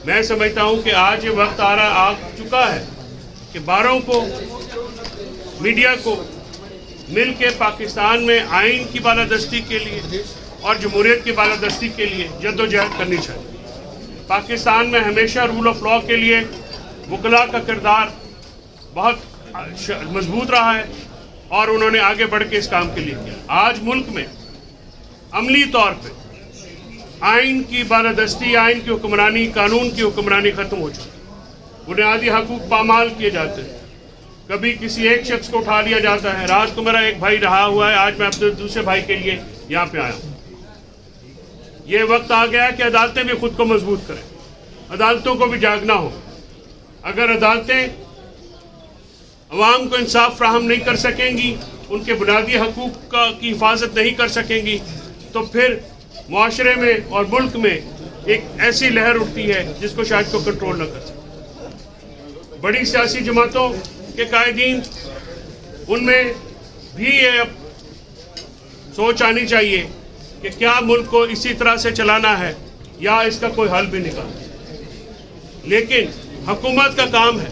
میں سمجھتا ہوں کہ آج یہ وقت آ چکا ہے کہ باروں کو، میڈیا کو مل کے پاکستان میں آئین کی بالادستی کے لیے اور جمہوریت کی بالادستی کے لیے جدوجہد کرنی چاہیے۔ پاکستان میں ہمیشہ رول آف لا کے لیے وکلاء کا کردار بہت مضبوط رہا ہے اور انہوں نے آگے بڑھ کے اس کام کے لیے کیا۔ آج ملک میں عملی طور پہ آئین کی بالادستی، آئین کی حکمرانی، قانون کی حکمرانی ختم ہو چکی ہے۔ بنیادی حقوق پامال کیے جاتے ہیں، کبھی کسی ایک شخص کو اٹھا لیا جاتا ہے۔ رات کو میرا ایک بھائی رہا ہوا ہے، آج میں اپنے دوسرے بھائی کے لیے یہاں پہ آیا ہوں۔ یہ وقت آ گیا ہے کہ عدالتیں بھی خود کو مضبوط کریں، عدالتوں کو بھی جاگنا ہو۔ اگر عدالتیں عوام کو انصاف فراہم نہیں کر سکیں گی، ان کے بنیادی حقوق کی حفاظت نہیں کر سکیں گی، تو پھر معاشرے میں اور ملک میں ایک ایسی لہر اٹھتی ہے جس کو شاید کو کنٹرول نہ کر سکے۔ بڑی سیاسی جماعتوں کے قائدین، ان میں بھی یہ سوچ آنی چاہیے کہ کیا ملک کو اسی طرح سے چلانا ہے یا اس کا کوئی حل بھی نکالنا۔ لیکن حکومت کا کام ہے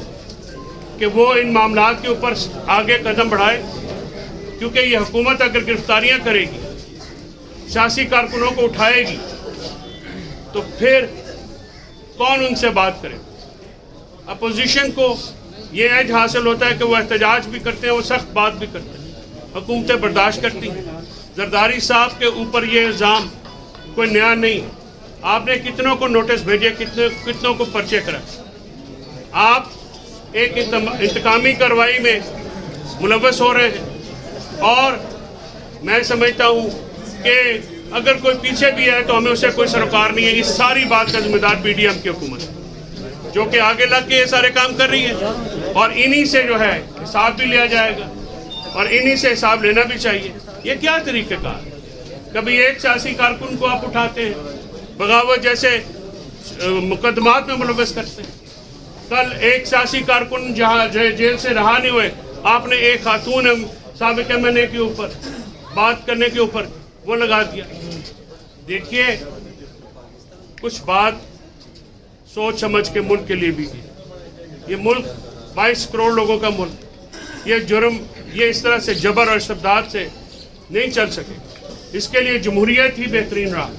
کہ وہ ان معاملات کے اوپر آگے قدم بڑھائے، کیونکہ یہ حکومت اگر گرفتاریاں کرے گی، سیاسی کارکنوں کو اٹھائے گی، تو پھر کون ان سے بات کرے؟ اپوزیشن کو یہ ایج حاصل ہوتا ہے کہ وہ احتجاج بھی کرتے ہیں، وہ سخت بات بھی کرتے ہیں، حکومتیں برداشت کرتی ہیں۔ زرداری صاحب کے اوپر یہ الزام کوئی نیا نہیں ہے۔ آپ نے کتنوں کو نوٹس بھیجے، کتنوں کو پرچے کرائے۔ آپ ایک انتقامی کارروائی میں ملوث ہو رہے ہیں، اور میں سمجھتا ہوں کہ اگر کوئی پیچھے بھی ہے تو ہمیں اسے کوئی سروکار نہیں ہے۔ اس ساری بات کا ذمہ دار پی ڈی ایم کی حکومت ہے، جو کہ آگے لگ کے یہ سارے کام کر رہی ہے، اور انہی سے جو ہے حساب بھی لیا جائے گا اور انہی سے حساب لینا بھی چاہیے۔ یہ کیا طریقہ کار ہے؟ کبھی ایک سیاسی کارکن کو آپ اٹھاتے ہیں، بغاوت جیسے مقدمات میں ملوث کرتے ہیں۔ کل ایک سیاسی کارکن جہاں جیل سے رہا نہیں ہوئے، آپ نے ایک خاتون سابق ایم این اے کے اوپر بات کرنے کے اوپر وہ لگا دیا۔ دیکھیے، کچھ بات سوچ سمجھ کے ملک کے لیے بھی کی۔ یہ ملک 22 کروڑ لوگوں کا ملک، یہ جرم، یہ اس طرح سے جبر اور استبداد سے نہیں چل سکے۔ اس کے لیے جمہوریت ہی بہترین رہا،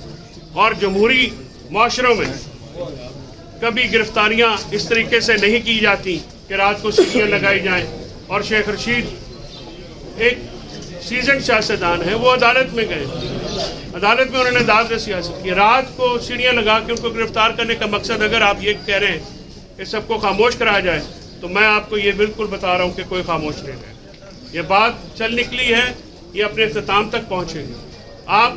اور جمہوری معاشروں میں کبھی گرفتاریاں اس طریقے سے نہیں کی جاتی کہ رات کو سیڑھیاں لگائی جائیں۔ اور شیخ رشید ایک سیزن سیاستدان ہے، وہ عدالت میں گئے، عدالت میں انہوں نے داد رسی حاصل کی۔ رات کو سیڑھیاں لگا کے ان کو گرفتار کرنے کا مقصد اگر آپ یہ کہہ رہے ہیں کہ سب کو خاموش کرایا جائے، تو میں آپ کو یہ بالکل بتا رہا ہوں کہ کوئی خاموش نہیں ہے۔ یہ بات چل نکلی ہے، یہ اپنے اختتام تک پہنچے گی۔ آپ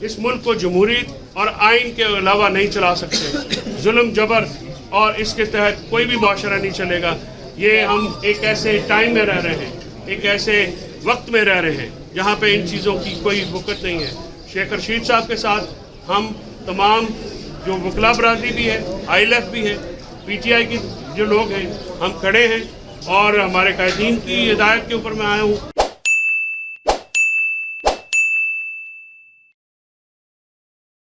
اس ملک کو جمہوریت اور آئین کے علاوہ نہیں چلا سکتے۔ ظلم، جبر اور اس کے تحت کوئی بھی معاشرہ نہیں چلے گا۔ یہ ہم ایک ایسے ٹائم میں رہ رہے ہیں، ایک ایسے وقت میں رہ رہے ہیں جہاں پہ ان چیزوں کی کوئی وقت نہیں ہے۔ شیخ رشید صاحب کے ساتھ ہم تمام جو وکلا برادری بھی ہے، آئی ایل ایف بھی ہے، پی ٹی آئی کی جو لوگ ہیں، ہم کھڑے ہیں، اور ہمارے قائدین کی ہدایت کے اوپر میں آیا ہوں۔